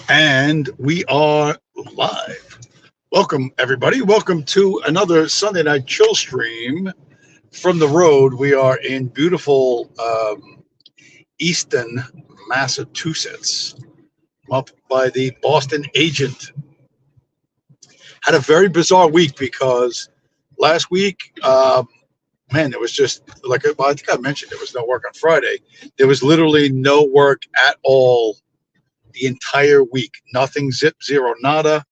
And we are live. Welcome, everybody. Welcome to another Sunday night chill stream from the road. We are in beautiful Easton, Massachusetts, up by the Boston Agent. Had a very bizarre week because last week, there was just like, well, I think I mentioned there was no work on Friday. There was literally no work at all the entire week. Nothing, zip, zero, nada.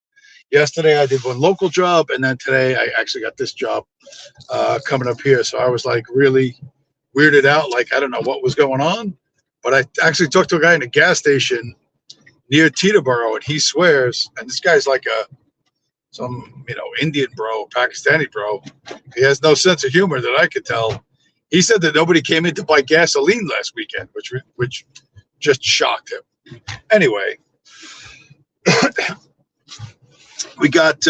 Yesterday I did one local job, and then today I actually got this job coming up here. So I was like really weirded out, like I don't know what was going on. But I actually talked to a guy in a gas station near Teterboro, and he swears, and this guy's like some Indian bro, Pakistani bro. He has no sense of humor that I could tell. He said that nobody came in to buy gasoline last weekend, which just shocked him. Anyway, we got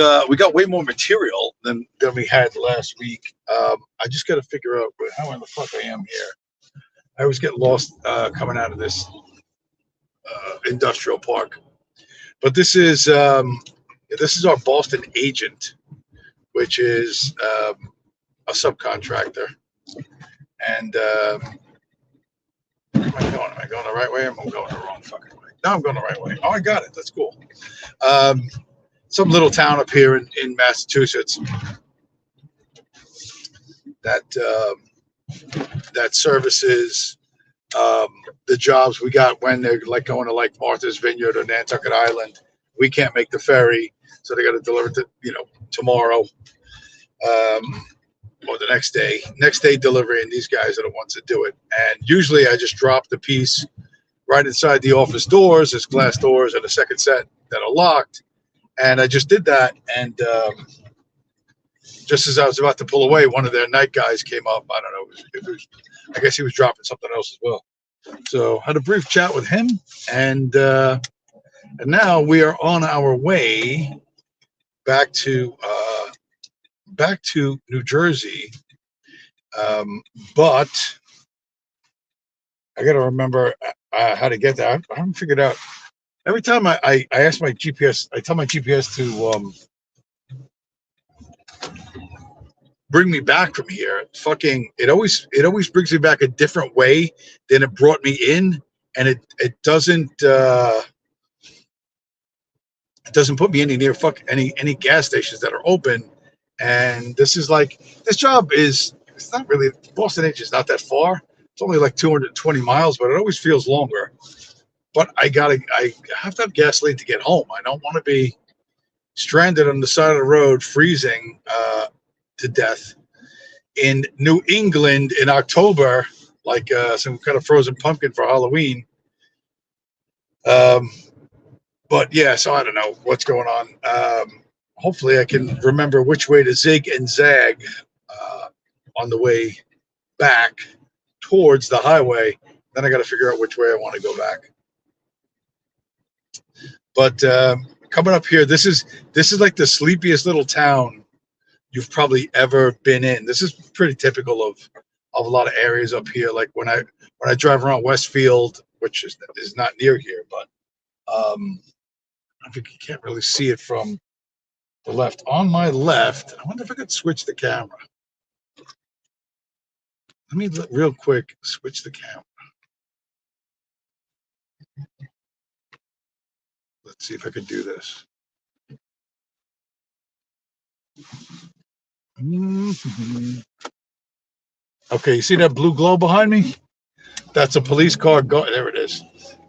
way more material than we had last week. I just got to figure out how in the fuck I am here. I always get lost coming out of this industrial park. But this is our Boston Agent, which is a subcontractor. And where am I going? Am I going the right way or am I going the wrong fucking way? No, I'm going the right way. Oh, I got it. That's cool. Some little town up here in Massachusetts that services the jobs we got when they're like going to like Martha's Vineyard or Nantucket Island. We can't make the ferry, so they got to deliver it tomorrow or the next day. Next day delivery, and these guys are the ones that do it. And usually I just drop the piece right inside the office doors. There's glass doors and a second set that are locked. And I just did that, and just as I was about to pull away, one of their night guys came up. I don't know if it was, I guess he was dropping something else as well. So had a brief chat with him, and now we are on our way back to New Jersey. But I got to remember how to get there. I haven't figured out. Every time I ask my GPS, I tell my GPS to bring me back from here. It always brings me back a different way than it brought me in, and it doesn't put me any near any gas stations that are open. And this job it's not really, Boston Edge is not that far. It's only like 220 miles, but it always feels longer. But I have to have gasoline to get home. I don't want to be stranded on the side of the road, freezing to death in New England in October, like some kind of frozen pumpkin for Halloween. But yeah, so I don't know what's going on. Hopefully I can remember which way to zig and zag on the way back towards the highway. Then I got to figure out which way I want to go back. But coming up here, this is like the sleepiest little town you've probably ever been in. This is pretty typical of a lot of areas up here. Like when I drive around Westfield, which is not near here, but I think you can't really see it from the left. On my left, I wonder if I could switch the camera. Let me real quick switch the camera. Let's see if I could do this. Okay, you see that blue glow behind me? That's a police car. There it is.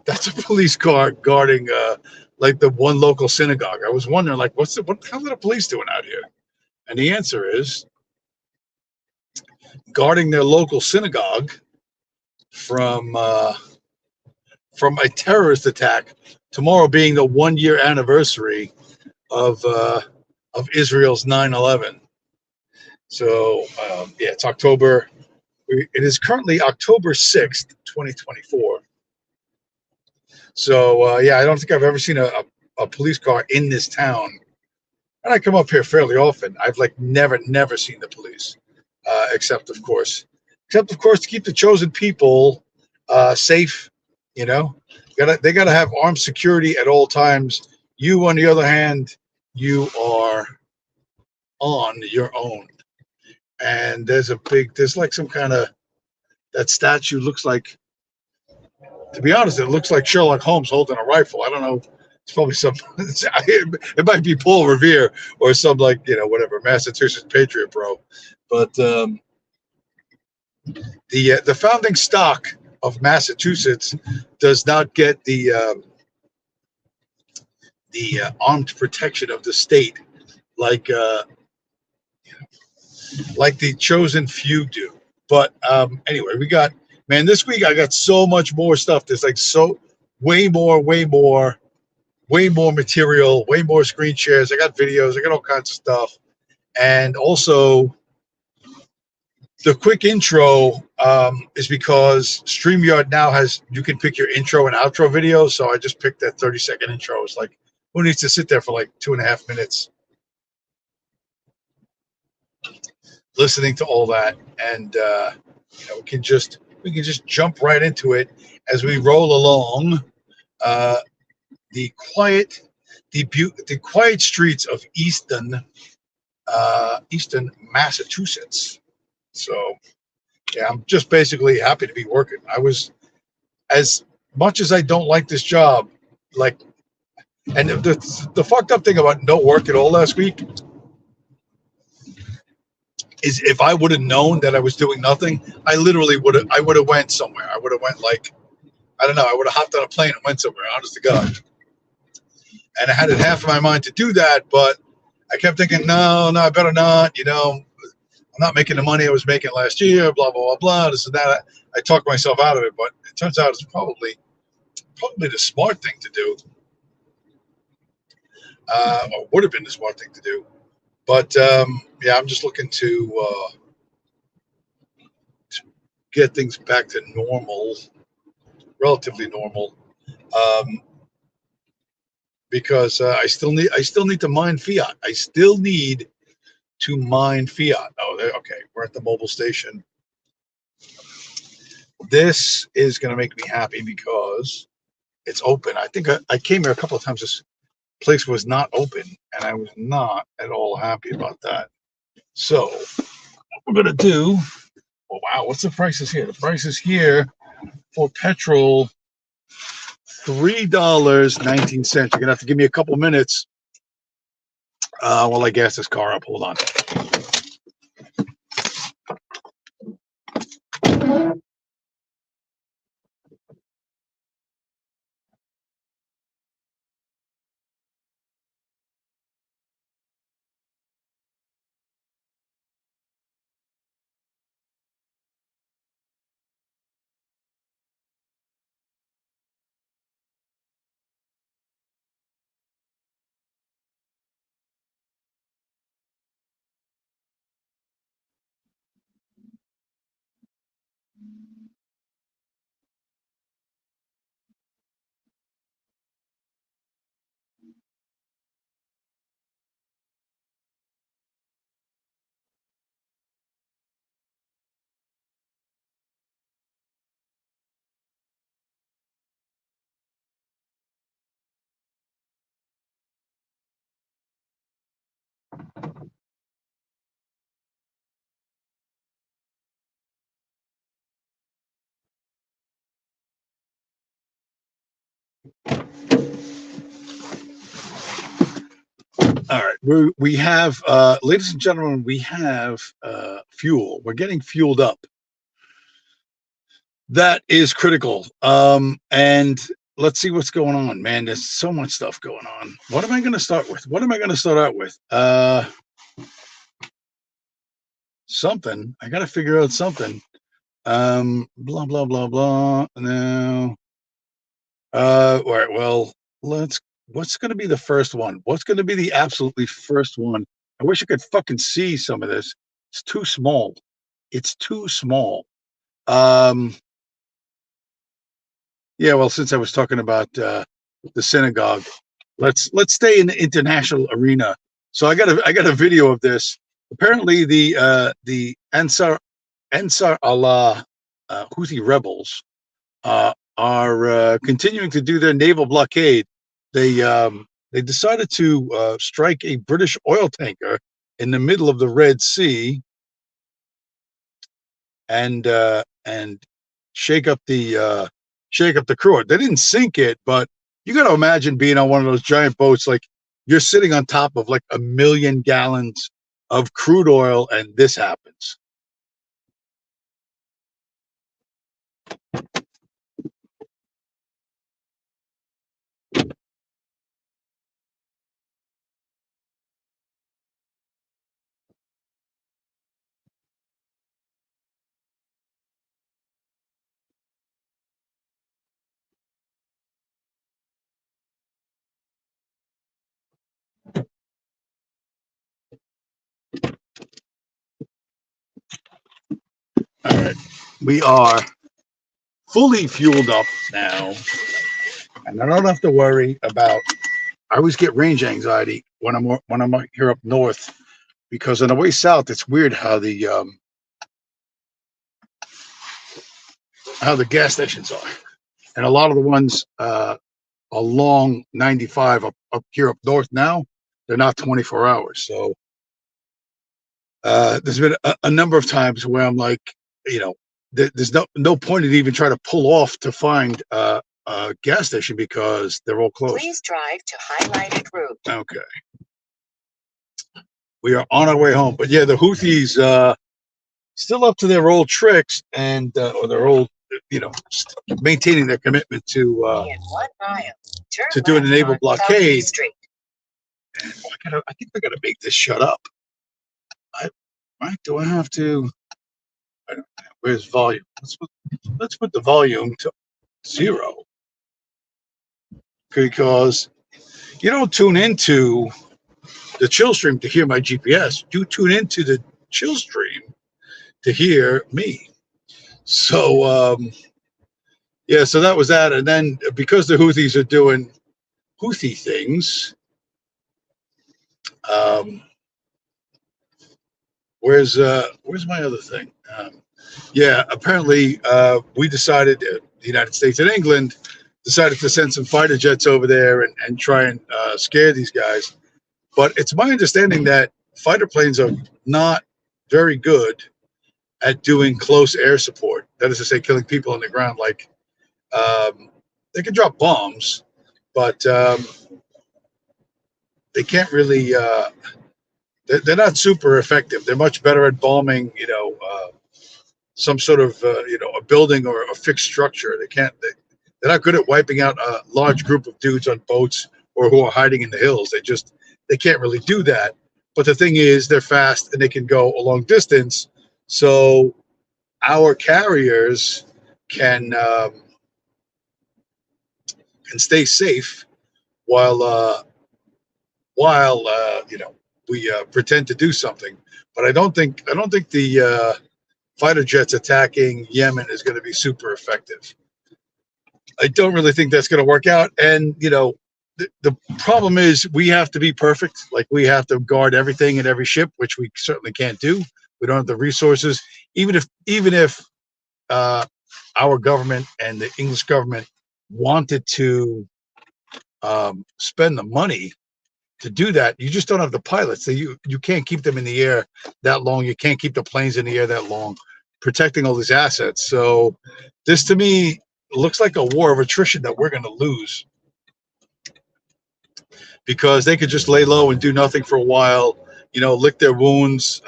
That's a police car guarding like the one local synagogue. I was wondering, like, what the hell are the police doing out here? And the answer is guarding their local synagogue from a terrorist attack. Tomorrow being the 1-year anniversary of Israel's 9/11. So yeah, it's October. It is currently October 6th, 2024. So yeah, I don't think I've ever seen a police car in this town. And I come up here fairly often. I've like never seen the police, except of course to keep the chosen people safe. You know, They gotta have armed security at all times. You, on the other hand, you are on your own. And there's like some kind of, that statue looks like, to be honest, it looks like Sherlock Holmes holding a rifle. I don't know. It's probably some, it might be Paul Revere or some, like, whatever, Massachusetts Patriot Bro. But the founding stock of Massachusetts does not get the armed protection of the state like the chosen few do. But anyway, this week I got so much more stuff. There's like way more material, way more screen shares. I got videos, I got all kinds of stuff. And also, the quick intro is because StreamYard now you can pick your intro and outro videos. So I just picked that 30-second intro. It's like, who needs to sit there for like 2.5 minutes listening to all that? And we can just jump right into it as we roll along the quiet streets of Easton, Massachusetts. So yeah, I'm just basically happy to be working. I was, as much as I don't like this job, like, and the fucked up thing about no work at all last week is, if I would have known that I was doing nothing, I would have went somewhere. I would have went, like, I don't know, I would have hopped on a plane and went somewhere, honest to God. And I had it half of my mind to do that, but I kept thinking, no, I better not, I'm not making the money I was making last year, blah, blah, blah, blah, this and that. I talked myself out of it, but it turns out it's probably the smart thing to do. Or would have been the smart thing to do. But yeah, I'm just looking to get things back to normal, relatively normal, because I still need to mine fiat. I still need to mine fiat. Oh, okay, we're at the mobile station. This is going to make me happy because it's open. I think I came here a couple of times. This place was not open, and I was not at all happy about that. So what we're going to do, oh wow, what's the prices here? The prices here for petrol, $3.19. You're going to have to give me a couple minutes while I gas this car up. Hold on. All right, we have, ladies and gentlemen, we have fuel. We're getting fueled up. That is critical. And let's see what's going on, man. There's so much stuff going on. What am I going to start with? What am I going to start out with? Something. I got to figure out something. Blah, blah, blah, blah. No. All right, well, what's going to be the first one? What's going to be the absolutely first one? I wish I could fucking see some of this. It's too small. It's too small. Yeah, well, since I was talking about the synagogue, let's stay in the international arena. So I got a video of this. Apparently, the Ansar Allah Houthi rebels are continuing to do their naval blockade. They decided to strike a British oil tanker in the middle of the Red Sea and shake up the crew. They didn't sink it, but you got to imagine being on one of those giant boats, like you're sitting on top of like 1 million gallons of crude oil, and this happens. All right, we are fully fueled up now, and I don't have to worry about. I always get range anxiety when I'm here up north, because on the way south, it's weird how the gas stations are, and a lot of the ones along 95 up here up north now, they're not 24 hours. So there's been a number of times where I'm like, there's no point in even trying to pull off to find a gas station because they're all closed. Please drive to highlighted route. Okay. We are on our way home. But yeah, the Houthis still up to their old tricks and or their old, maintaining their commitment to In 1 mile, turn doing a left naval on blockade. Street. And I think I gotta make this shut up. Do I have to? I don't know. Where's volume? Let's put the volume to 0, because you don't tune into the Chillstream to hear my GPS. You tune into the Chillstream to hear me. So yeah, so that was that. And then because the Houthis are doing Houthi things, where's my other thing? Yeah, apparently we decided, the United States and England decided to send some fighter jets over there and try and scare these guys. But it's my understanding that fighter planes are not very good at doing close air support. That is to say, killing people on the ground. Like, they can drop bombs, but they can't really. They're not super effective. They're much better at bombing, some sort of, a building or a fixed structure. They're not good at wiping out a large group of dudes on boats or who are hiding in the hills. They can't really do that. But the thing is, they're fast and they can go a long distance. So our carriers can stay safe while we pretend to do something. But I don't think the fighter jets attacking Yemen is going to be super effective. I don't really think that's going to work out. And the problem is we have to be perfect. Like, we have to guard everything in every ship, which we certainly can't do. We don't have the resources. Even if our government and the English government wanted to spend the money to do that, you just don't have the pilots. So you can't keep them in the air that long. You can't keep the planes in the air that long, protecting all these assets. So this, to me, looks like a war of attrition that we're going to lose, because they could just lay low and do nothing for a while, lick their wounds,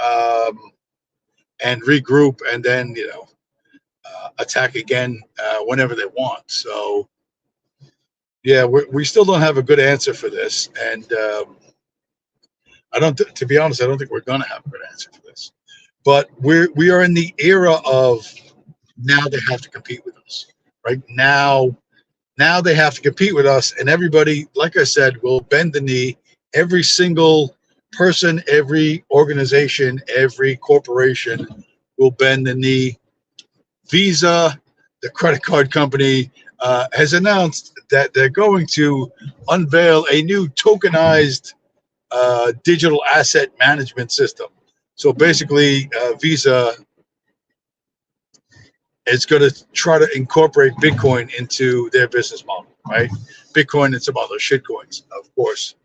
and regroup, and then attack again whenever they want. So yeah, we still don't have a good answer for this, and to be honest, I don't think we're going to have a good answer for this. But we are in the era of, now they have to compete with us. Right now they have to compete with us, and everybody, like I said, will bend the knee. Every single person, every organization, every corporation will bend the knee. Visa, the credit card company, has announced that they're going to unveil a new tokenized digital asset management system. So basically, Visa is going to try to incorporate Bitcoin into their business model, right? Bitcoin and some other shitcoins, of course,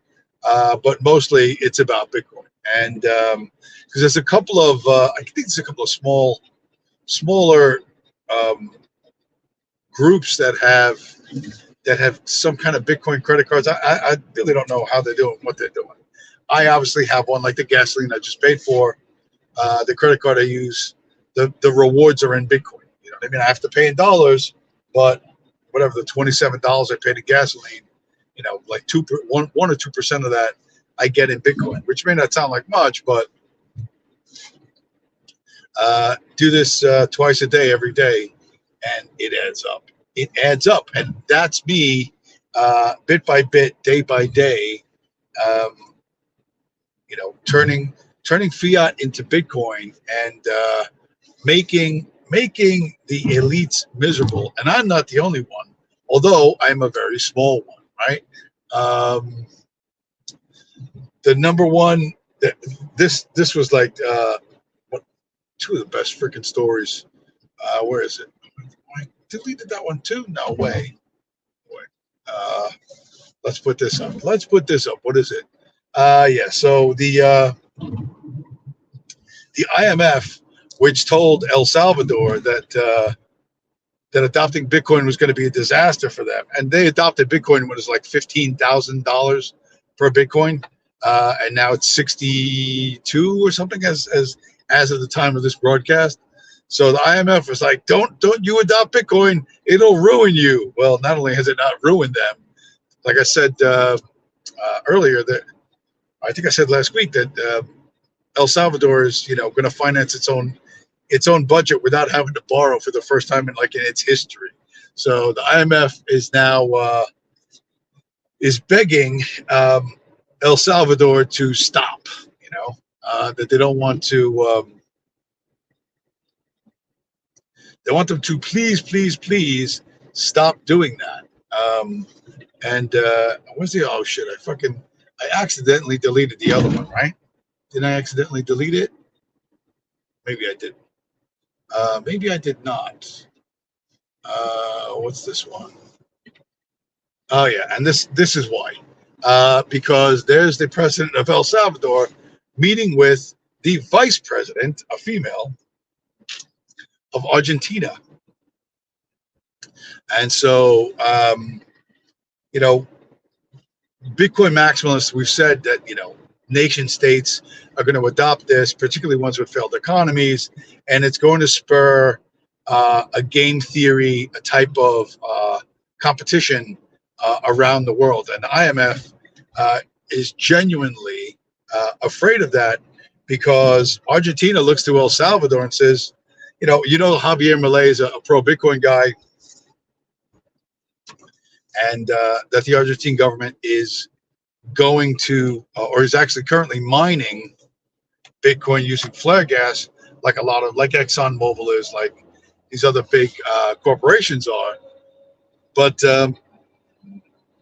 but mostly it's about Bitcoin. And because there's a couple of, I think there's a couple of smaller groups that have some kind of Bitcoin credit cards. I really don't know how they're doing, what they're doing. I obviously have one, like the gasoline I just paid for. The credit card I use, the rewards are in Bitcoin. You know what I mean? I have to pay in dollars, but whatever the $27 I paid in gasoline, you know, like 1 or 2% of that I get in Bitcoin, which may not sound like much, but do this twice a day, every day, and it adds up. It adds up, and that's me, bit by bit, day by day. You know, turning fiat into Bitcoin and making the elites miserable. And I'm not the only one, although I'm a very small one, right? The number one, this was like two of the best freaking stories. Where is it? I deleted that one too? No way. Let's put this up. What is it? Yeah. So the IMF, which told El Salvador that adopting Bitcoin was going to be a disaster for them, and they adopted Bitcoin when it was like $15,000 per Bitcoin, and now it's 62 or something as of the time of this broadcast. So the IMF was like, don't you adopt Bitcoin, it'll ruin you. Well, not only has it not ruined them, like I said earlier, that I think I said last week that El Salvador is, you know, going to finance its own budget without having to borrow for the first time in its history. So the IMF is now is begging El Salvador to stop. You know, that they don't want to. They want them to please stop doing that. And where's the, oh shit, I accidentally deleted the other one, right? Did I accidentally delete it? Maybe I did. Maybe I did not. What's this one? Oh yeah, and this is why. Because there's the president of El Salvador meeting with the vice president, a female, of Argentina. And so, you know, Bitcoin maximalists, we've said that, you know, nation states are going to adopt this, particularly ones with failed economies, and it's going to spur a game theory, a type of competition around the world. And the IMF is genuinely afraid of that, because Argentina looks to El Salvador and says, you know, Javier Milei is a pro-Bitcoin guy, and that the Argentine government is going to, or is actually currently mining Bitcoin using flare gas, like ExxonMobil is, like these other big corporations are, but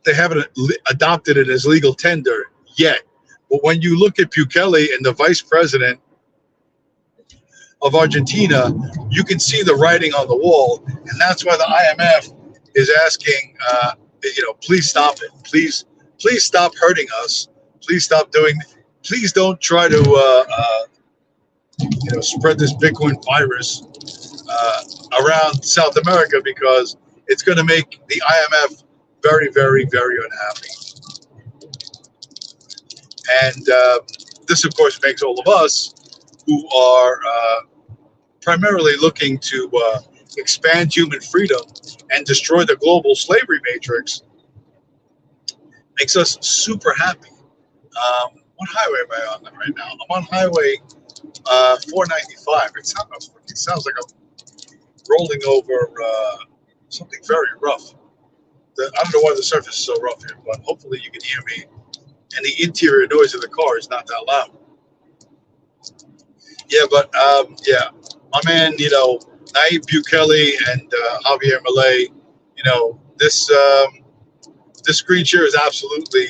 they haven't adopted it as legal tender yet. But when you look at Bukele and the vice president of Argentina, you can see the writing on the wall, and that's why the IMF is asking, you know, please stop it. Please stop hurting us. Please stop doing. Please don't try to, you know, spread this Bitcoin virus around South America, because it's going to make the IMF very, very, very unhappy. And this, of course, makes all of us who are primarily looking to expand human freedom and destroy the global slavery matrix, makes us super happy. What highway am I on right now? I'm on highway 495. It sounds like I'm rolling over something very rough. I don't know why the surface is so rough here, but hopefully you can hear me, and the interior noise of the car is not that loud. Yeah, but yeah, my man, you know, Nayib Bukele and Javier Milei, you know, this screen share is absolutely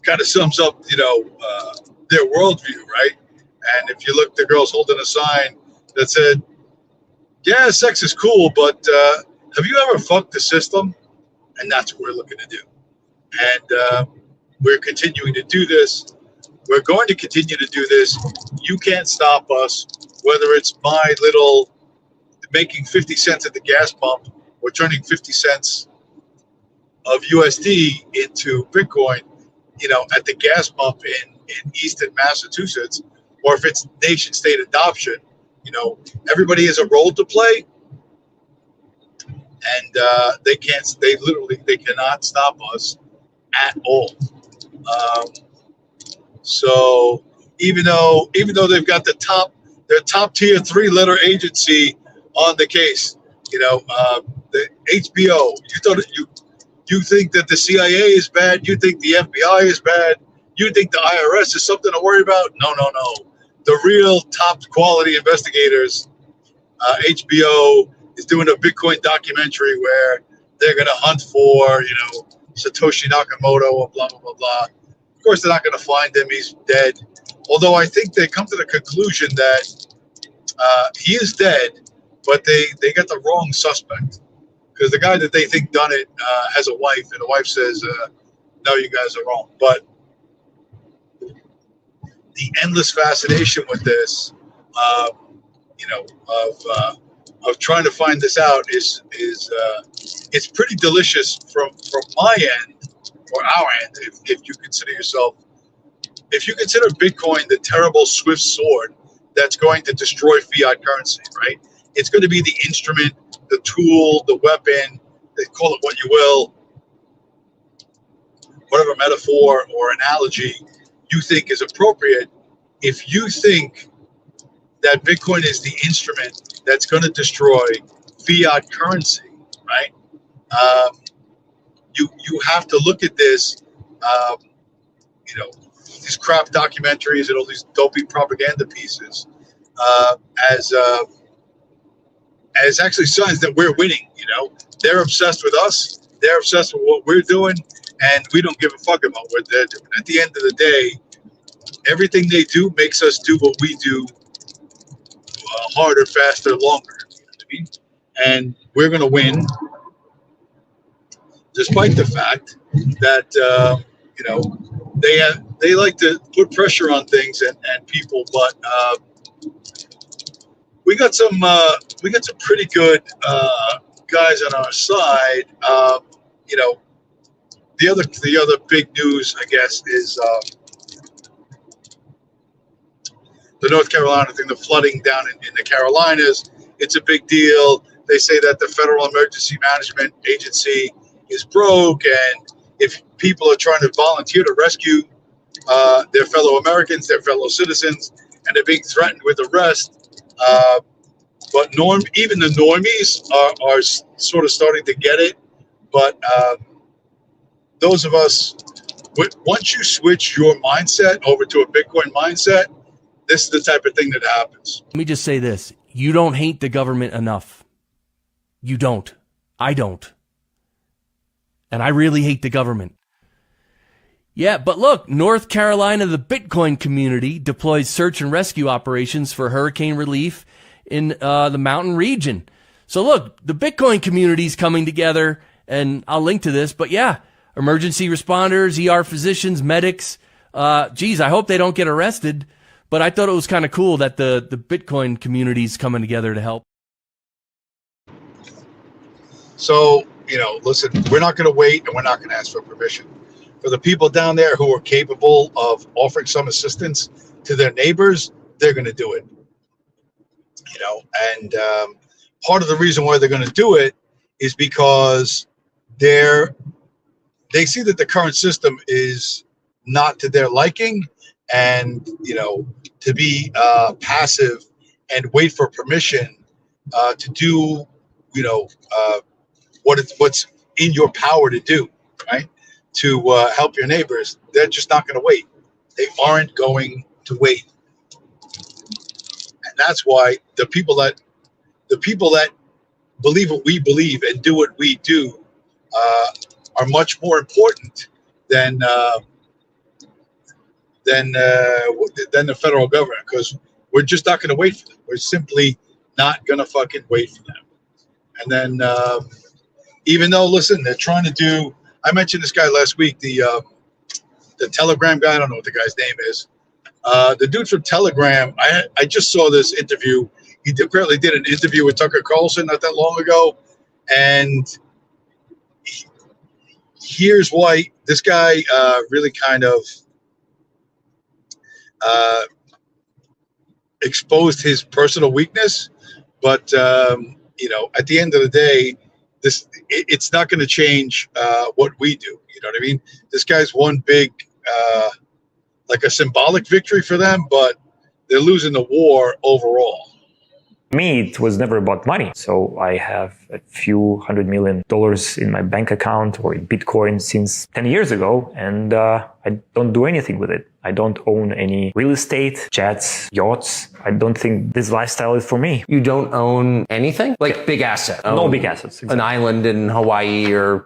kind of sums up, you know, their worldview, right? And if you look, the girl's holding a sign that said, Yeah, sex is cool, but have you ever fucked the system? And that's what we're looking to do. And we're continuing to do this. We're going to continue to do this. You can't stop us, whether it's my little making 50 cents at the gas pump or turning 50 cents of USD into Bitcoin, at the gas pump in Easton, Massachusetts, or if it's nation state adoption, everybody has a role to play, and they cannot stop us at all. So even though they've got their top tier 3-letter agency on the case, the HBO, you think that the CIA is bad, you think the FBI is bad, you think the IRS is something to worry about? No. The real top quality investigators, HBO is doing a Bitcoin documentary where they're going to hunt for, Satoshi Nakamoto and blah, blah, blah, blah. Of course, they're not going to find him. He's dead. Although I think they come to the conclusion that he is dead, but they got the wrong suspect. Because the guy that they think done it has a wife, and the wife says, no, you guys are wrong. But the endless fascination with this, of trying to find this out is it's pretty delicious from my end, or our end, if you consider Bitcoin the terrible swift sword that's going to destroy fiat currency, right? It's going to be the instrument, the tool, the weapon, they call it what you will, whatever metaphor or analogy you think is appropriate. If you think that Bitcoin is the instrument that's going to destroy fiat currency, right? You have to look at this, these crap documentaries and all these dopey propaganda pieces as actually signs that we're winning. They're obsessed with us. They're obsessed with what we're doing, and we don't give a fuck about what they're doing. At the end of the day, everything they do makes us do what we do harder, faster, longer. You know what I mean? And we're going to win, despite the fact that they like to put pressure on things and people, but we got some pretty good guys on our side. The other big news, I guess, is the North Carolina thing, the flooding down in the Carolinas. It's a big deal. They say that the Federal Emergency Management Agency is broke, and if people are trying to volunteer to rescue their fellow Americans, their fellow citizens, and they're being threatened with arrest. But even the normies are sort of starting to get it. But those of us, once you switch your mindset over to a Bitcoin mindset, this is the type of thing that happens. Let me just say this. You don't hate the government enough. You don't. I don't. And I really hate the government. Yeah, but look, North Carolina, the Bitcoin community deploys search and rescue operations for hurricane relief in the mountain region. So look, the Bitcoin community is coming together, and I'll link to this, but yeah, emergency responders, ER physicians, medics. Geez, I hope they don't get arrested, but I thought it was kind of cool that the Bitcoin community is coming together to help. So, listen, we're not going to wait, and we're not going to ask for permission. For the people down there who are capable of offering some assistance to their neighbors, they're going to do it. And part of the reason why they're going to do it is because they see that the current system is not to their liking, and to be passive and wait for permission to do what's in your power to do, right? To help your neighbors. They're just not going to wait. They aren't going to wait. And that's why the people that believe what we believe and do what we do are much more important than the federal government, because we're just not going to wait for them. We're simply not gonna fucking wait for them. And then, even though, listen, they're trying to do. I mentioned this guy last week, the Telegram guy. I don't know what the guy's name is. The dude from Telegram. I just saw this interview. He apparently did an interview with Tucker Carlson not that long ago, and here's why this guy really kind of exposed his personal weakness. But at the end of the day, it's not going to change what we do. You know what I mean? This guy's one big, like a symbolic victory for them, but they're losing the war overall. Me, it was never about money. So I have a few $100 million in my bank account or in Bitcoin since 10 years ago, and I don't do anything with it. I don't own any real estate, jets, yachts. I don't think this lifestyle is for me. You don't own anything? Like big assets? No big assets. Exactly. An island in Hawaii or...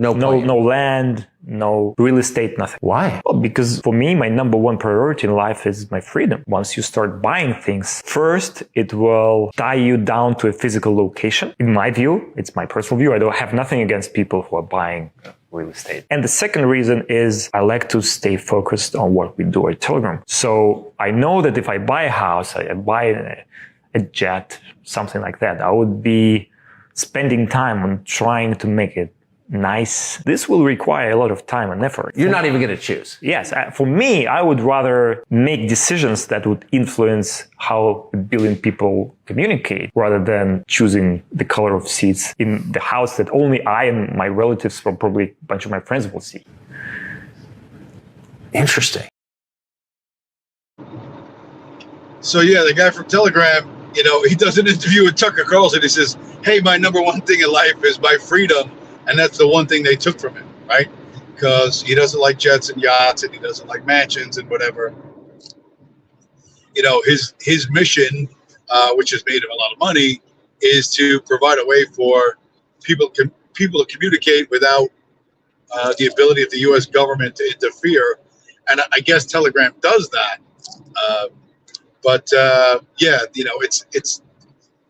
No land, no real estate, nothing. Why? Well, because for me, my number one priority in life is my freedom. Once you start buying things, first, it will tie you down to a physical location. In my view, it's my personal view. I don't have nothing against people who are buying real estate. And the second reason is I like to stay focused on what we do at Telegram. So I know that if I buy a house, I buy a jet, something like that, I would be spending time on trying to make it nice. This will require a lot of time and effort. You're not even going to choose. Yes. For me, I would rather make decisions that would influence how 1 billion people communicate rather than choosing the color of seats in the house that only I and my relatives or probably a bunch of my friends will see. Interesting. So yeah, the guy from Telegram, he does an interview with Tucker Carlson. He says, hey, my number one thing in life is my freedom. And that's the one thing they took from him, right? Because he doesn't like jets and yachts, and he doesn't like mansions and whatever. His mission, which has made him a lot of money, is to provide a way for people to communicate without the ability of the U.S. government to interfere. And I guess Telegram does that.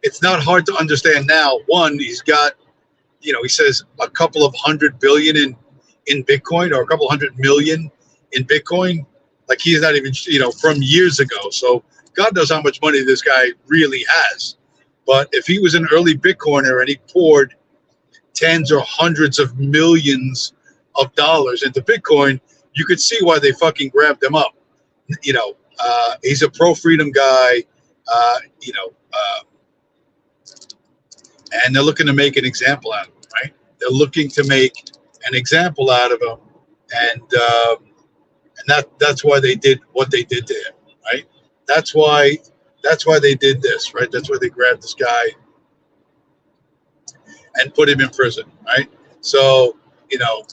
It's not hard to understand now. One, he's got. He says a couple of 100 billion in Bitcoin or a couple 100 million in Bitcoin. Like he's not even, from years ago. So God knows how much money this guy really has. But if he was an early Bitcoiner and he poured tens or hundreds of millions of dollars into Bitcoin, you could see why they fucking grabbed him up. He's a pro-freedom guy, and they're looking to make an example out of him, right? They're looking to make an example out of him, and that's why they did what they did to him, right? That's why they did this, right? That's why they grabbed this guy and put him in prison, right? So,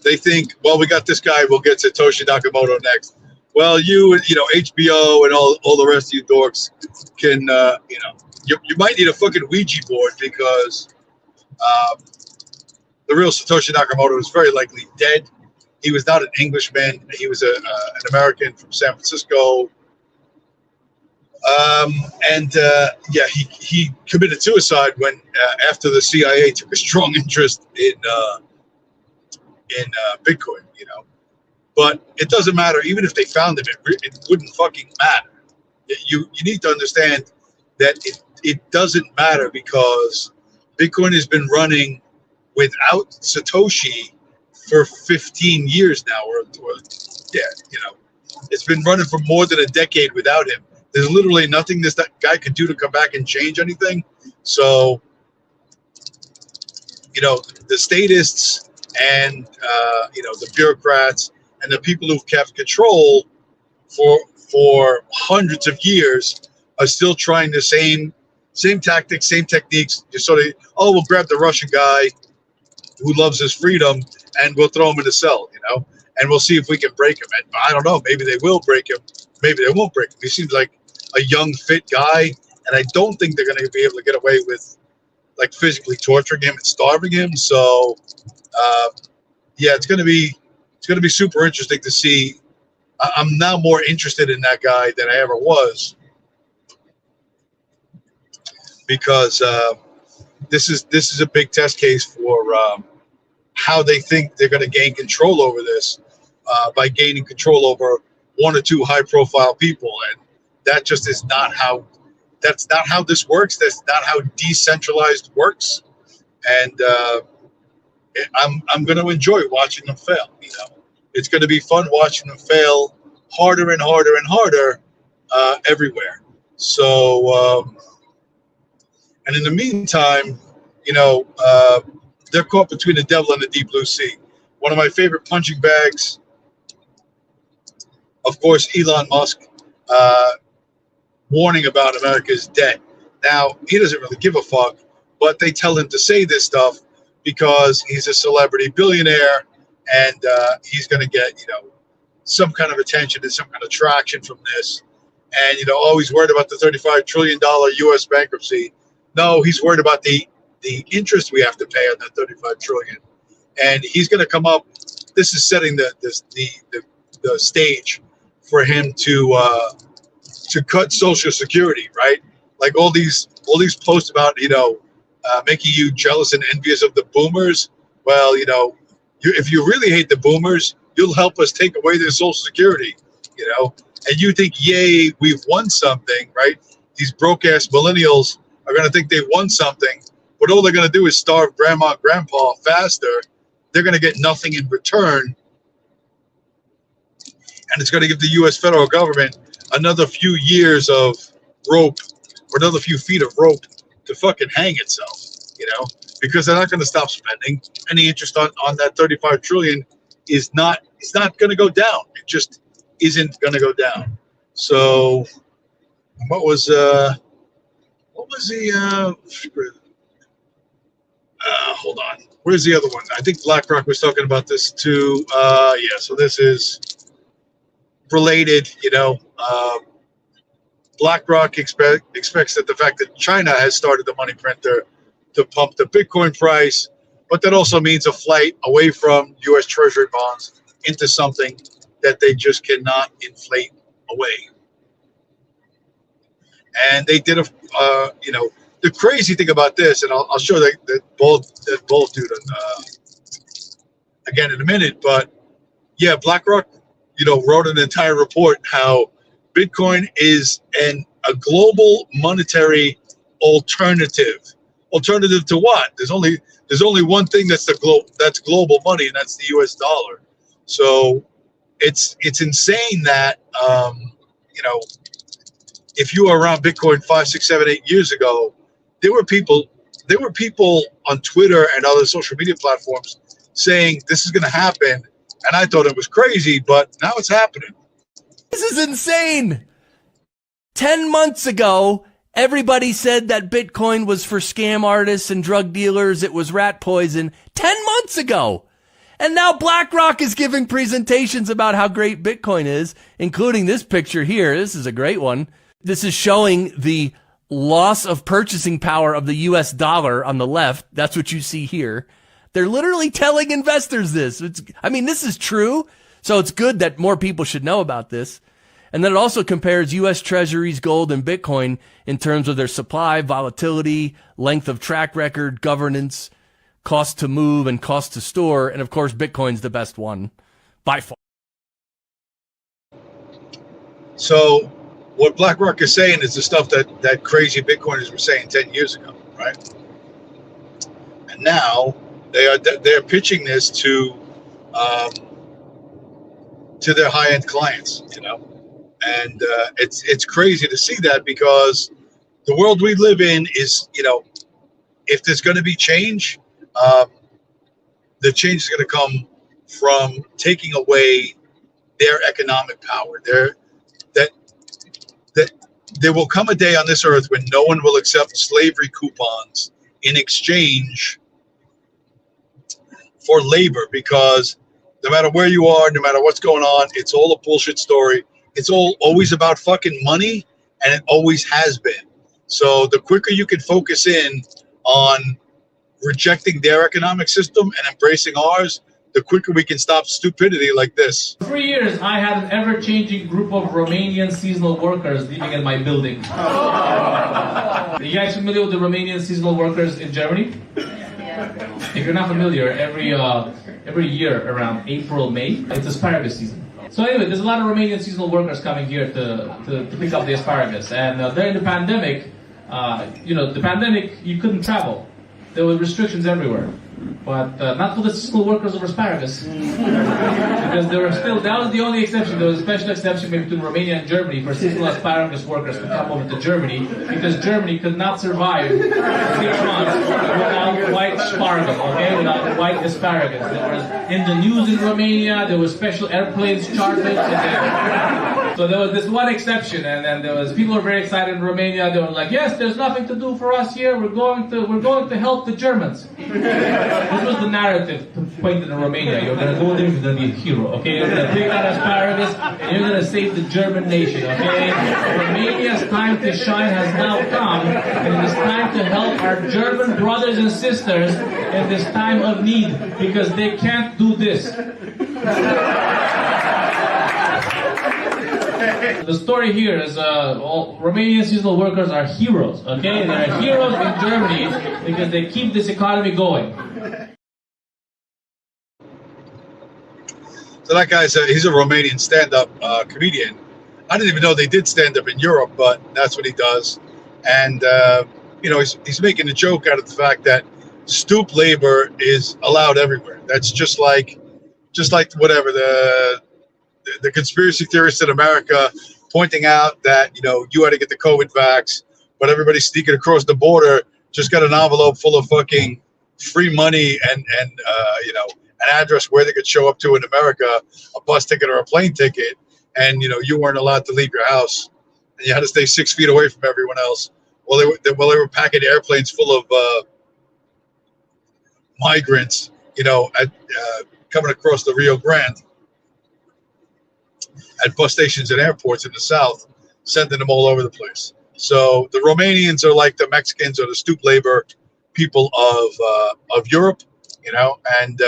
they think, well, we got this guy, we'll get Satoshi Nakamoto next. Well, HBO and all the rest of you dorks can, you might need a fucking Ouija board because the real Satoshi Nakamoto is very likely dead. He was not an Englishman. He was an American from San Francisco. He committed suicide when after the CIA took a strong interest in Bitcoin. But it doesn't matter. Even if they found him, it wouldn't fucking matter. You need to understand that it doesn't matter because Bitcoin has been running without Satoshi for 15 years now, it's been running for more than a decade without him. There's literally nothing that guy could do to come back and change anything. So, the statists and the bureaucrats and the people who've kept control for hundreds of years are still trying the same tactics, same techniques. Just sort of, we'll grab the Russian guy who loves his freedom and we'll throw him in a cell, and we'll see if we can break him. And I don't know, maybe they will break him, maybe they won't break him. He seems like a young, fit guy, and I don't think they're going to be able to get away with like physically torturing him and starving him. So, it's going to be super interesting to see. I'm now more interested in that guy than I ever was. because this is a big test case for how they think they're going to gain control over this by gaining control over one or two high-profile people, and that just is not how. That's not how this works. That's not how decentralized works, and I'm going to enjoy watching them fail. You know, it's going to be fun watching them fail harder and harder and harder everywhere. So, and in the meantime, you know, they're caught between the devil and the deep blue sea. One of my favorite punching bags, of course, Elon Musk, warning about America's debt. Now, he doesn't really give a fuck, but they tell him to say this stuff because he's a celebrity billionaire, and he's going to get, you know, some kind of attention and some kind of traction from this. And, you know, oh, he's worried about the $35 trillion U.S. bankruptcy. No, he's worried about the interest we have to pay on that $35 trillion. And he's going to come up. This is setting the stage for him to cut Social Security, right? Like all these posts about, you know, making you jealous and envious of the boomers. Well, you know, if you really hate the boomers, you'll help us take away their Social Security, you know. And you think, yay, we've won something, right? These broke-ass millennials are going to think they've won something, but all they're going to do is starve grandma and grandpa faster. They're going to get nothing in return. And it's going to give the U.S. federal government another few years of rope, or another few feet of rope to fucking hang itself, you know, because they're not going to stop spending. Any interest on that $35 trillion is not, it's not going to go down. It just isn't going to go down. So what was the hold on, where's the other one? I think BlackRock was talking about this too. Yeah, so this is related, you know. BlackRock expects that the fact that China has started the money printer to pump the Bitcoin price, but that also means a flight away from U.S. Treasury bonds into something that they just cannot inflate away. And they did you know, the crazy thing about this, and I'll show that bold dude again in a minute, but yeah, BlackRock, you know, wrote an entire report how Bitcoin is a global monetary alternative. Alternative to what? There's only one thing that's that's global money, and that's the U.S. dollar. So it's insane that you know, if you were around Bitcoin 5, 6, 7, 8 years ago, there were people on Twitter and other social media platforms saying this is going to happen, and I thought it was crazy, but now it's happening. This is insane. 10 months ago, everybody said that Bitcoin was for scam artists and drug dealers. It was rat poison 10 months ago. And now BlackRock is giving presentations about how great Bitcoin is, including this picture here. This is a great one. This is showing the loss of purchasing power of the US dollar on the left. That's what you see here. They're literally telling investors this. I mean, this is true. So it's good that more people should know about this. And then it also compares U.S. Treasuries, gold, and Bitcoin in terms of their supply, volatility, length of track record, governance, cost to move, and cost to store. And of course, Bitcoin's the best one by far. So what BlackRock is saying is the stuff that crazy Bitcoiners were saying 10 years ago, right? And now they're pitching this to their high-end clients, you know. And it's crazy to see that, because the world we live in is, you know, if there's going to be change, the change is going to come from taking away their economic power. That there will come a day on this earth when no one will accept slavery coupons in exchange for labor, because no matter where you are, no matter what's going on, it's all a bullshit story. It's always about fucking money, and it always has been. So the quicker you can focus in on rejecting their economic system and embracing ours, the quicker we can stop stupidity like this. For years, I had an ever-changing group of Romanian seasonal workers living in my building. Are you guys familiar with the Romanian seasonal workers in Germany? If you're not familiar, every year around April, May, it's asparagus season. So anyway, there's a lot of Romanian seasonal workers coming here to pick up the asparagus. And during the pandemic, the pandemic, you couldn't travel. There were restrictions everywhere. But not for the seasonal workers of asparagus. Because that was the only exception. There was a special exception made between Romania and Germany for seasonal asparagus workers to come over to Germany, because Germany could not survive 6 months without white asparagus, okay? Without white asparagus. There was, in the news in Romania, there were special airplanes chartered. So there was this one exception, and then there was people were very excited in Romania. They were like, "Yes, there's nothing to do for us here. We're going to help the Germans." This was the narrative pointed in Romania. You're going to go there, you're going to be a hero, okay? You're going to pick that asparagus, and you're going to save the German nation, okay? Romania's time to shine has now come, and it is time to help our German brothers and sisters in this time of need, because they can't do this. The story here is all Romanian seasonal workers are heroes, okay? They're heroes in Germany because they keep this economy going. So that guy's he's a Romanian stand-up comedian. I didn't even know they did stand-up in Europe, but that's what he does. And he's making a joke out of the fact that stoop labor is allowed everywhere. That's just like whatever the conspiracy theorists in America pointing out that you had to get the COVID vax, but everybody sneaking across the border just got an envelope full of fucking free money and an address where they could show up to in America, a bus ticket or a plane ticket, and you weren't allowed to leave your house, and you had to stay 6 feet away from everyone else. Well, they were packing airplanes full of migrants, coming across the Rio Grande at bus stations and airports in the South, sending them all over the place. So the Romanians are like the Mexicans or the stoop labor people of Europe, and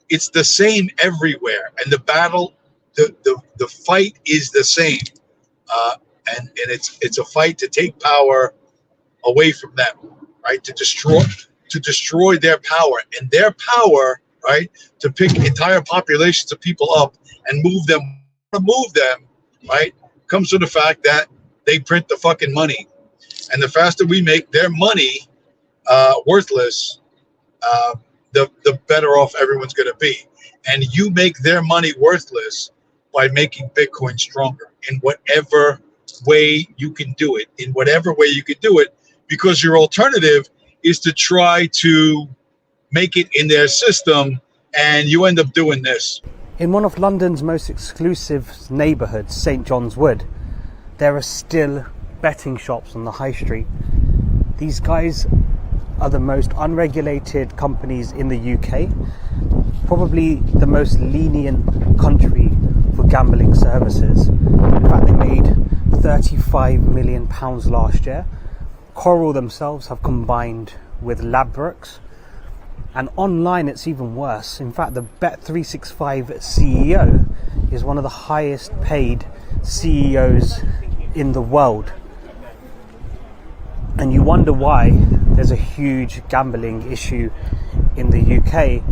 it's the same everywhere, and the battle, the fight is the same, and it's a fight to take power away from them, right? To destroy their power, and their power, right? To pick entire populations of people up and move them, right? Comes from the fact that they print the fucking money, and the faster we make their money worthless, the better off everyone's going to be. And you make their money worthless by making Bitcoin stronger in whatever way you can do it, because your alternative is to try to make it in their system, and you end up doing this. In one of London's most exclusive neighbourhoods, St John's Wood, there are still betting shops on the high street. These guys are the most unregulated companies in the UK, probably the most lenient country for gambling services. In fact, they made £35 million last year. Coral themselves have combined with Ladbrokes, and online it's even worse. In fact, the Bet365 CEO is one of the highest paid CEOs in the world. And you wonder why there's a huge gambling issue in the UK.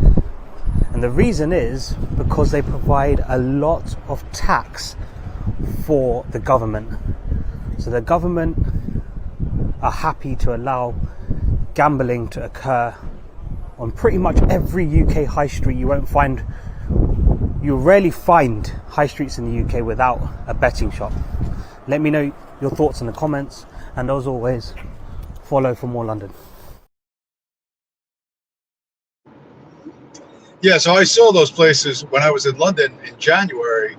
And the reason is because they provide a lot of tax for the government. So the government are happy to allow gambling to occur on pretty much every UK high street. You'll rarely find high streets in the UK without a betting shop. Let me know your thoughts in the comments, and as always, follow for more London. Yeah, so I saw those places when I was in London in January,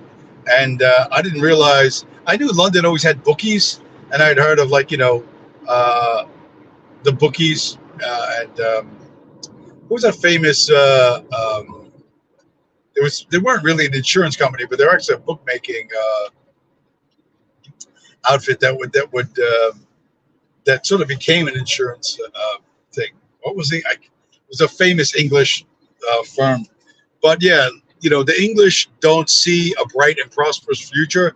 and I didn't realize. I knew London always had bookies, and I'd heard of the bookies, and who was that famous? They weren't really an insurance company, but they're actually a bookmaking outfit that sort of became an insurance thing. What was it was a famous English firm. But yeah, the English don't see a bright and prosperous future.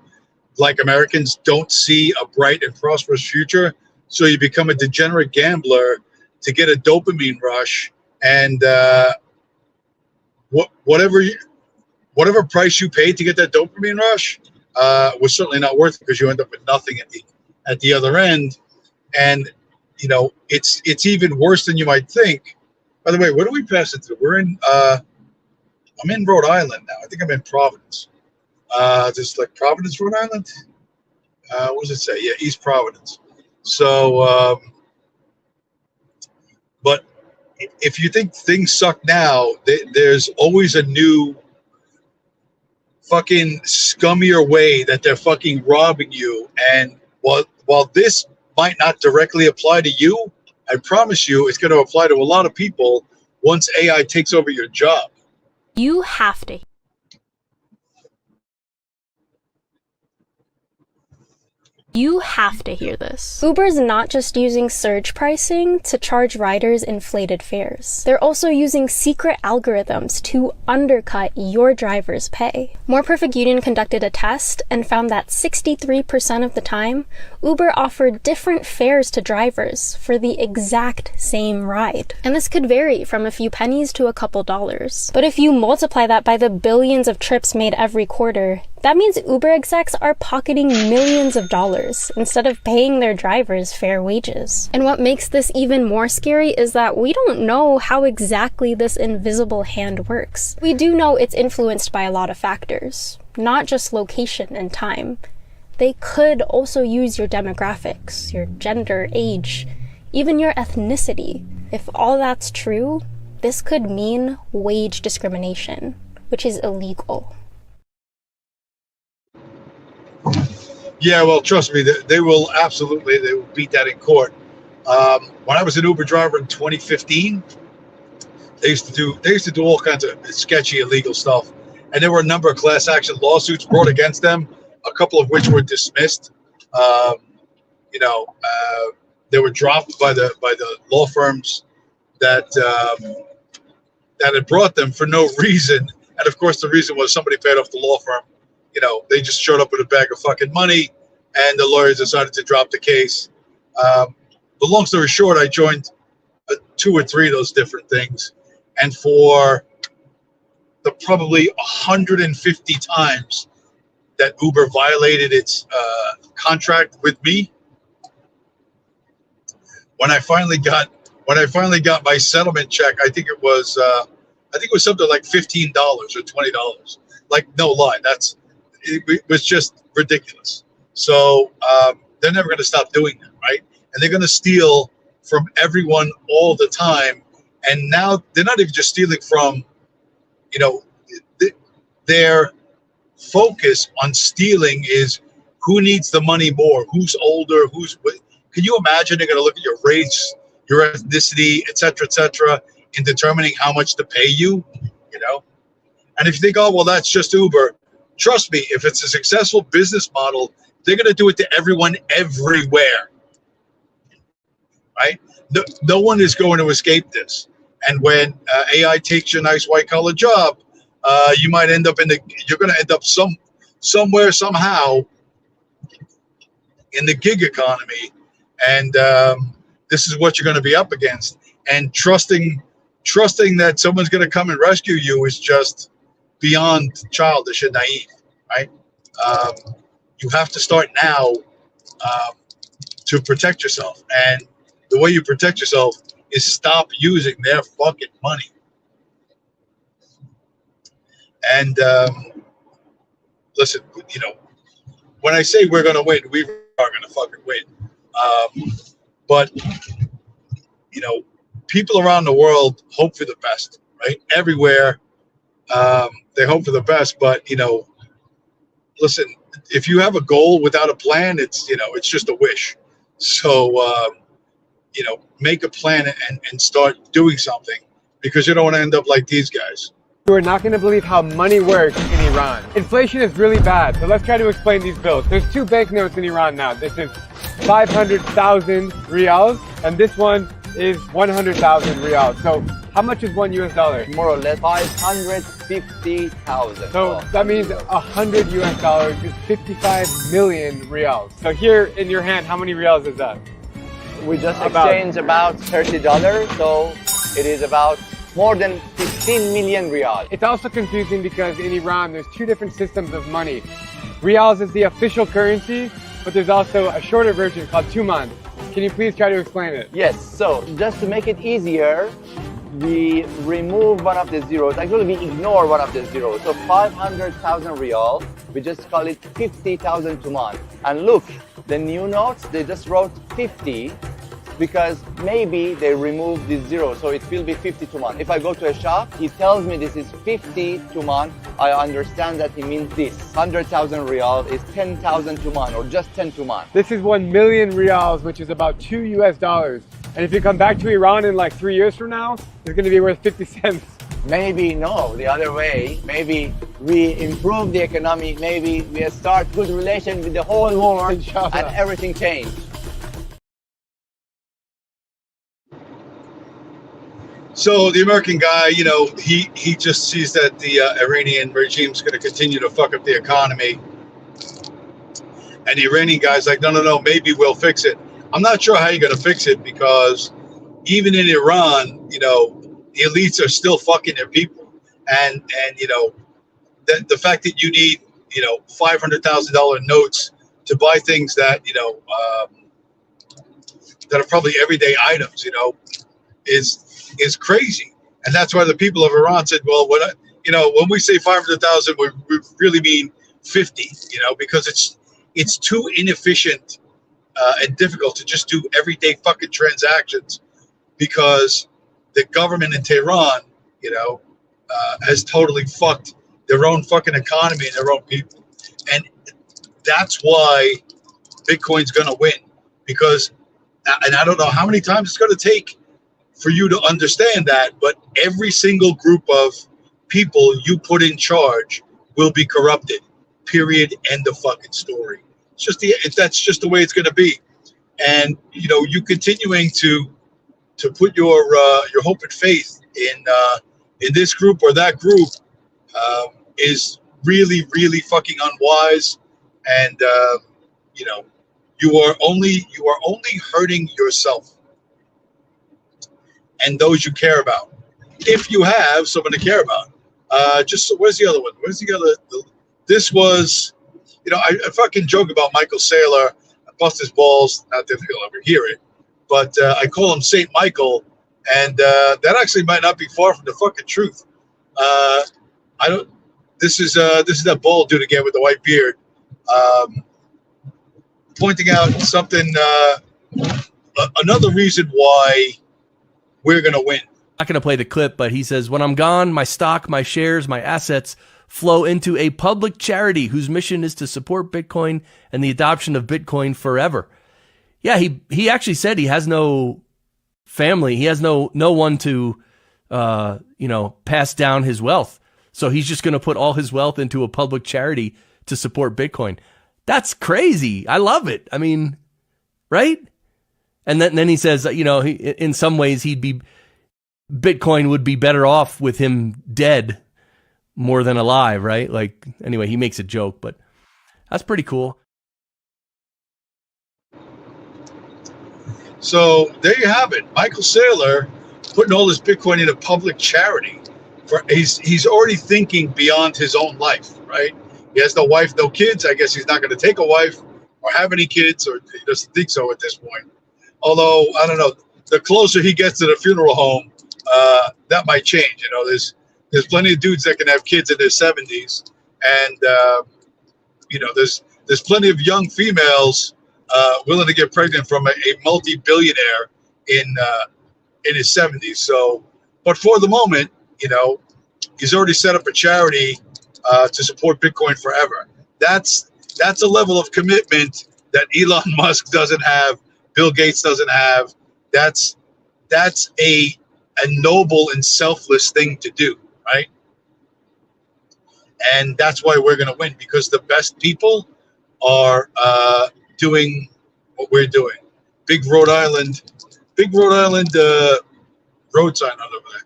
like Americans, don't see a bright and prosperous future. So you become a degenerate gambler to get a dopamine rush, and whatever price you paid to get that dopamine rush was certainly not worth it, because you end up with nothing at the other end. And you know, it's even worse than you might think. By the way, what do we pass it through? We're in I'm in Rhode Island now. I think I'm in Providence. Just like Providence, Rhode Island. What does it say? Yeah, East Providence. So, but if you think things suck now, there's always a new fucking scummier way that they're fucking robbing you. And while this might not directly apply to you, I promise you it's going to apply to a lot of people once AI takes over your job. You have to. You have to hear this. Uber's not just using surge pricing to charge riders inflated fares. They're also using secret algorithms to undercut your driver's pay. More Perfect Union conducted a test and found that 63% of the time, Uber offered different fares to drivers for the exact same ride. And this could vary from a few pennies to a couple dollars. But if you multiply that by the billions of trips made every quarter, that means Uber execs are pocketing millions of dollars instead of paying their drivers fair wages. And what makes this even more scary is that we don't know how exactly this invisible hand works. We do know it's influenced by a lot of factors, not just location and time. They could also use your demographics, your gender, age, even your ethnicity. If all that's true, this could mean wage discrimination, which is illegal. Yeah, well, trust me, they will beat that in court. When I was an Uber driver in 2015, they used to do all kinds of sketchy, illegal stuff, and there were a number of class action lawsuits brought against them, a couple of which were dismissed. They were dropped by the law firms that had brought them for no reason, and of course the reason was somebody paid off the law firm. You know, they just showed up with a bag of fucking money, and the lawyers decided to drop the case. But long story short, I joined 2 or 3 of those different things. And for the probably 150 times that Uber violated its contract with me, when I finally got my settlement check, I think it was something like $15 or $20. Like, no lie, it was just ridiculous. So they're never going to stop doing that, right? And they're going to steal from everyone all the time. And now they're not even just stealing from, their focus on stealing is who needs the money more, who's older, can you imagine they're going to look at your race, your ethnicity, et cetera, in determining how much to pay you, And if you think, oh, well, that's just Uber, trust me, if it's a successful business model, they're going to do it to everyone everywhere, right? No one is going to escape this. And when AI takes your nice white-collar job, you might end up you're going to end up somewhere, somehow in the gig economy. And this is what you're going to be up against. And trusting that someone's going to come and rescue you is just beyond childish and naive, right? You have to start now to protect yourself. And the way you protect yourself is stop using their fucking money. And listen, when I say we're going to win, we are going to fucking win. But, people around the world hope for the best, right? Everywhere, they hope for the best. But, listen, if you have a goal without a plan, it's just a wish. So, make a plan and start doing something, because you don't want to end up like these guys. You are not going to believe how money works in Iran. Inflation is really bad, so let's try to explain these bills. There's 2 banknotes in Iran now. This is 500,000 riyals, and this one is 100,000 riyals. So how much is one US dollar? More or less 550,000. So that means 100 US dollars is 55 million riyals. So here in your hand, how many riyals is that? We just exchanged about $30, so it is about more than 15 million riyals. It's also confusing because in Iran, there's two different systems of money. Riyals is the official currency, but there's also a shorter version called tuman. Can you please try to explain it? Yes, so just to make it easier, we remove one of the zeros. Actually, we ignore one of the zeros. So 500,000 riyal, we just call it 50,000 tuman. And look, the new notes, they just wrote 50 because maybe they removed this zero, so it will be 50 tuman. If I go to a shop, he tells me this is 50 tuman, I understand that he means this. 100,000 riyal is 10,000 tuman, or just 10 tuman. This is 1 million riyals, which is about 2 US dollars. And if you come back to Iran in like 3 years from now, it's going to be worth 50 cents. Maybe no, the other way. Maybe we improve the economy, maybe we start good relations with the whole world, Inshallah. and everything changed. So the American guy, you know, he just sees that the Iranian regime is going to continue to fuck up the economy. And the Iranian guy's like, no, maybe we'll fix it. I'm not sure how you're going to fix it because even in Iran, you know, the elites are still fucking their people. And you know, the fact that you need, you know, $500,000 notes to buy things that, you know, that are probably everyday items, you know, is crazy. And that's why the people of Iran said, well, you know, when we say 500,000, we really mean 50, you know, because it's too inefficient and difficult to just do everyday fucking transactions because the government in Tehran, you know, has totally fucked their own fucking economy and their own people. And that's why Bitcoin's going to win because, and I don't know how many times it's going to take for you to understand that, but every single group of people you put in charge will be corrupted. Period. End of fucking story. That's just the way it's going to be. And you know, you continuing to put your hope and faith in this group or that group is really, really fucking unwise. And you know, you are only hurting yourself and those you care about. If you have someone to care about. Where's the other one? This was, you know, I fucking joke about Michael Saylor. I bust his balls, not that he'll ever hear it, but I call him Saint Michael, and that actually might not be far from the fucking truth. This is that bald dude again with the white beard, pointing out something, another reason why we're going to win. Not going to play the clip, but he says, when I'm gone, my stock, my shares, my assets flow into a public charity whose mission is to support Bitcoin and the adoption of Bitcoin forever. Yeah, he actually said he has no family. He has no one to, you know, pass down his wealth. So he's just going to put all his wealth into a public charity to support Bitcoin. That's crazy. I love it. I mean, right? And then he says, you know, in some ways Bitcoin would be better off with him dead more than alive, right? Like, anyway, he makes a joke, but that's pretty cool. So there you have it. Michael Saylor putting all this Bitcoin in a public charity. He's already thinking beyond his own life, right? He has no wife, no kids. I guess he's not going to take a wife or have any kids, or he doesn't think so at this point. Although, I don't know, the closer he gets to the funeral home, that might change. You know, there's plenty of dudes that can have kids in their 70s, and you know, there's plenty of young females willing to get pregnant from a multi-billionaire in his 70s. So, but for the moment, you know, he's already set up a charity to support Bitcoin forever. That's a level of commitment that Elon Musk doesn't have, Bill Gates doesn't have. That's a noble and selfless thing to do, right? And that's why we're going to win, because the best people are doing what we're doing. Big Rhode Island big Rhode Island road sign on over there,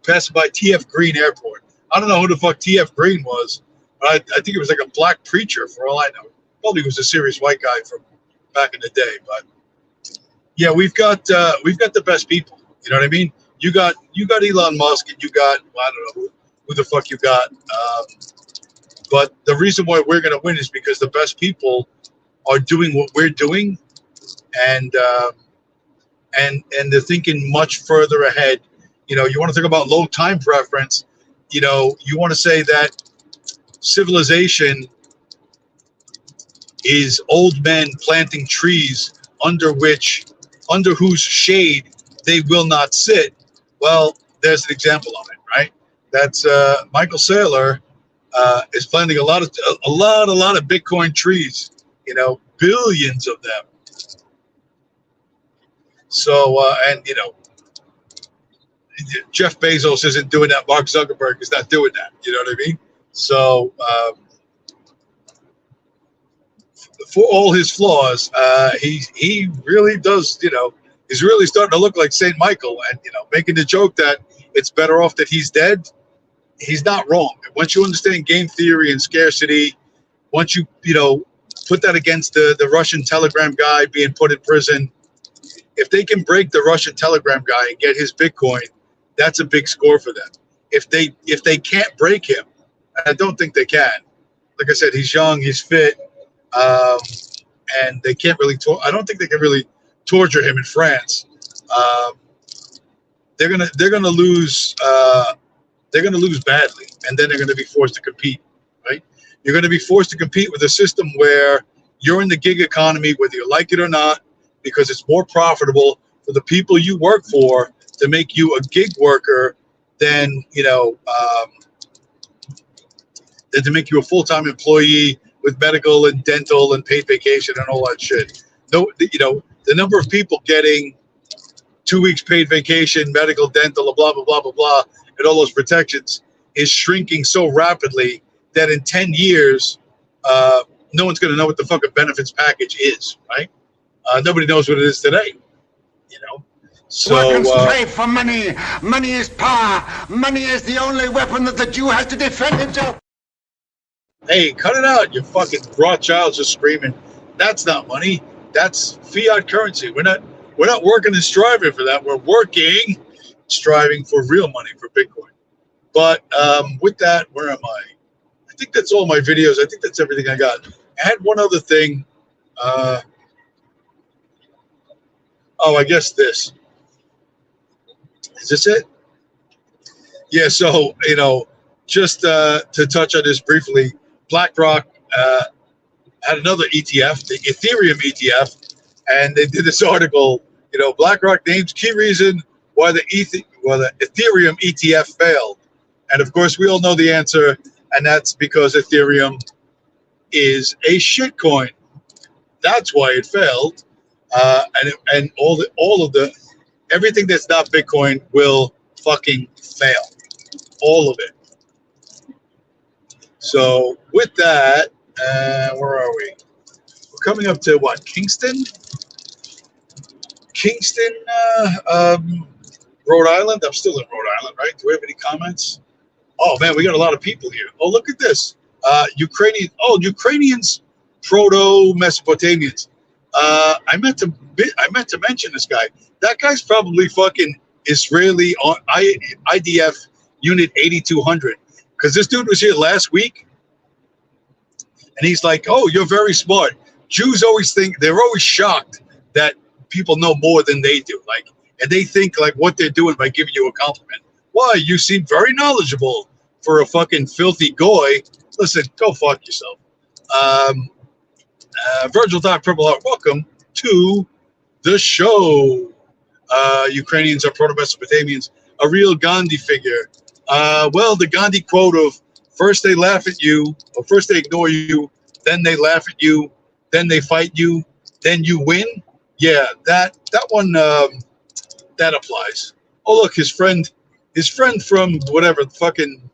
passing by TF Green Airport. I don't know who the fuck TF Green was, but I think it was like a black preacher for all I know. Probably was a serious white guy from back in the day. But yeah, we've got the best people. You know what I mean? You got Elon Musk, and you got, well, I don't know who the fuck you got. But the reason why we're going to win is because the best people are doing what we're doing, and they're thinking much further ahead. You know, you want to talk about low time preference. You know, you want to say that civilization is old men planting trees under whose shade they will not sit. Well, there's an example of it, right? That's Michael Saylor is planting a lot of Bitcoin trees. You know, billions of them. So, and you know, Jeff Bezos isn't doing that. Mark Zuckerberg is not doing that. You know what I mean? So, for all his flaws, he really does. You know, he's really starting to look like Saint Michael, and you know, making the joke that it's better off that he's dead. He's not wrong. Once you understand game theory and scarcity, once you put that against the Russian telegram guy being put in prison, if they can break the Russian telegram guy and get his Bitcoin, that's a big score for them. If they can't break him, and I don't think they can. Like I said, he's young, he's fit, and they can't really. I don't think they can really torture him in France. They're gonna lose. They're gonna lose badly, and then they're gonna be forced to compete. Right? You're gonna be forced to compete with a system where you're in the gig economy, whether you like it or not, because it's more profitable for the people you work for to make you a gig worker than than to make you a full-time employee with medical and dental and paid vacation and all that shit. No, the number of people getting 2 weeks paid vacation, medical, dental, blah blah blah blah blah, and all those protections is shrinking so rapidly that in 10 years, no one's going to know what the fucking benefits package is, right? Nobody knows what it is today, you know. So Workers pray for money. Money is power. Money is the only weapon that the Jew has to defend himself. Hey, cut it out! You fucking Rothschilds are screaming. That's not money. That's fiat currency. We're not working and striving for that. We're working, striving for real money, for Bitcoin. But with that, where am I? I think that's all my videos. I think that's everything I got. I had one other thing. I guess this. Is this it? Yeah, so, just to touch on this briefly, BlackRock had another ETF, the Ethereum ETF, and they did this article, BlackRock names key reason why the Ethereum ETF failed. And of course, we all know the answer, and that's because Ethereum is a shitcoin. That's why it failed. And all of the everything that's not Bitcoin will fucking fail, all of it. So with that, where are we? We're coming up to what? Kingston, Rhode Island. I'm still in Rhode Island, right? Do we have any comments? Oh man, we got a lot of people here. Oh, look at this. Ukrainians, Proto-Mesopotamians. I meant to mention this guy. That guy's probably fucking Israeli on IDF Unit 8200, because this dude was here last week, and he's like, "Oh, you're very smart." Jews they're always shocked that people know more than they do, and they think like what they're doing by giving you a compliment. Why, you seem very knowledgeable for a fucking filthy goy. Listen, go fuck yourself. Virgil Triple Heart, welcome to the show. Ukrainians are Proto-Mesopotamians, a real Gandhi figure. Well, the Gandhi quote of first they laugh at you, or first they ignore you, then they laugh at you, then they fight you, then you win. Yeah, that one that applies. Oh look, his friend from whatever fucking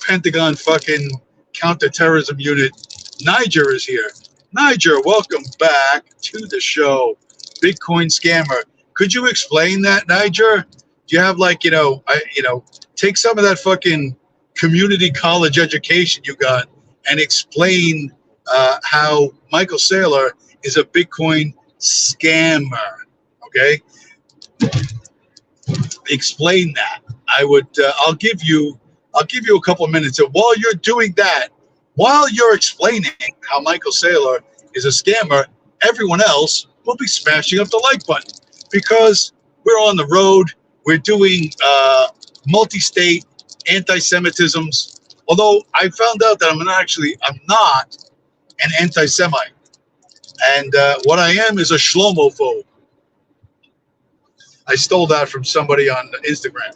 Pentagon fucking counterterrorism unit, Niger, is here. Niger, welcome back to the show. Bitcoin scammer. Could you explain that, Niger? Do you have like, take some of that fucking community college education you got and explain how Michael Saylor is a Bitcoin scammer. Okay, explain that. I would. I'll give you a couple of minutes. And while you're doing that, while you're explaining how Michael Saylor is a scammer, everyone else will be smashing up the like button because we're on the road. We're doing multi-state anti-Semitisms. Although I found out that I'm not an anti-Semite, and what I am is a Shlomophobe. I stole that from somebody on Instagram.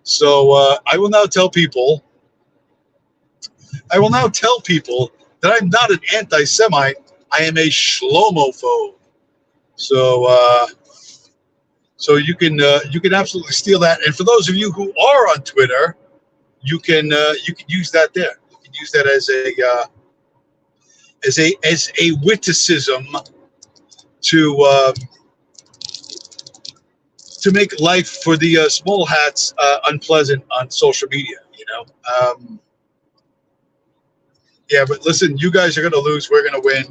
So I will now tell people that I'm not an anti-Semite. I am a Shlomophobe. So you can absolutely steal that. And for those of you who are on Twitter, you can use that there. You can use that as a witticism to make life for the small hats unpleasant on social media. Yeah, but listen, you guys are going to lose. We're going to win.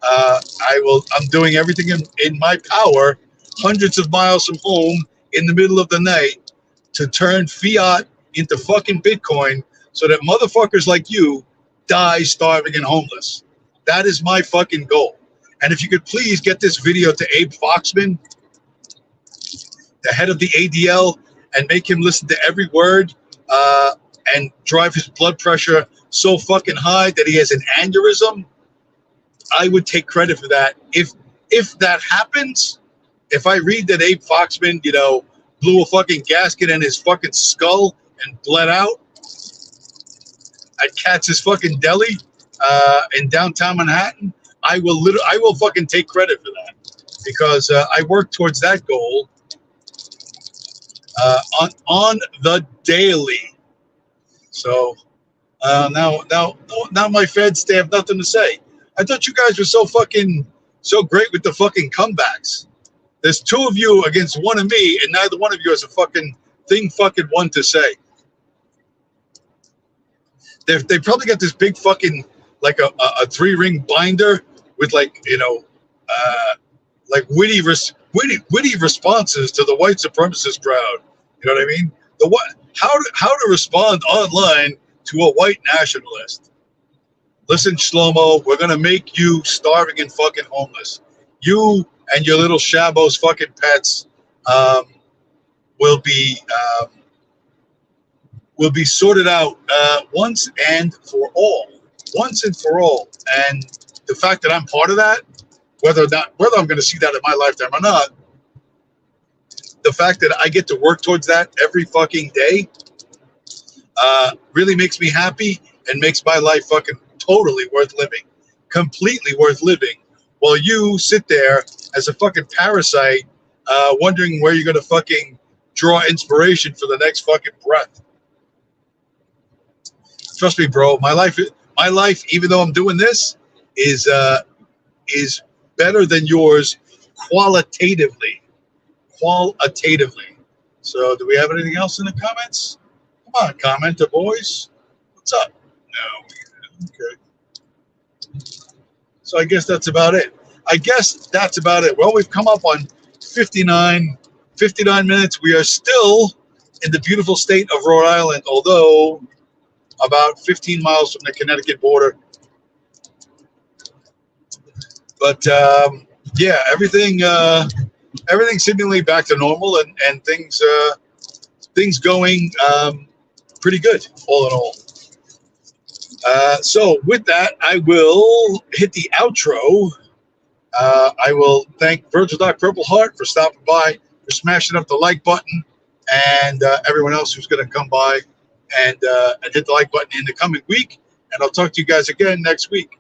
I'm doing everything in my power, hundreds of miles from home in the middle of the night, to turn fiat into fucking Bitcoin so that motherfuckers like you die starving and homeless. That is my fucking goal. And if you could please get this video to Abe Foxman, the head of the ADL, and make him listen to every word and drive his blood pressure so fucking high that he has an aneurysm, I would take credit for that. If that happens, if I read that Abe Foxman, blew a fucking gasket in his fucking skull and bled out at Katz's fucking deli in downtown Manhattan, I will fucking take credit for that because I work towards that goal on the daily. So now my feds, they have nothing to say. I thought you guys were so great with the fucking comebacks. There's two of you against one of me, and neither one of you has a fucking one to say. They probably got this big fucking like a 3-ring binder with like witty responses to the white supremacist crowd. You know what I mean? How to respond online to a white nationalist. Listen, Shlomo, we're gonna make you starving and fucking homeless. You and your little Shabos fucking pets will be sorted out once and for all. Once and for all. And the fact that I'm part of that, whether I'm going to see that in my lifetime or not, the fact that I get to work towards that every fucking day really makes me happy and makes my life fucking totally worth living, completely worth living, while you sit there as a fucking parasite wondering where you're going to fucking draw inspiration for the next fucking breath. Trust me, bro, my life, even though I'm doing this, is better than yours qualitatively. So do we have anything else in the comments? Come on, commenter boys. What's up? No. Okay. So I guess that's about it. Well, we've come up on 59 minutes. We are still in the beautiful state of Rhode Island, although about 15 miles from the Connecticut border. But yeah, everything seemingly back to normal, and things going pretty good, all in all. So with that, I will hit the outro. I will thank Virgil Doc Purple Heart for stopping by, for smashing up the like button, and everyone else who's going to come by and hit the like button in the coming week. And I'll talk to you guys again next week.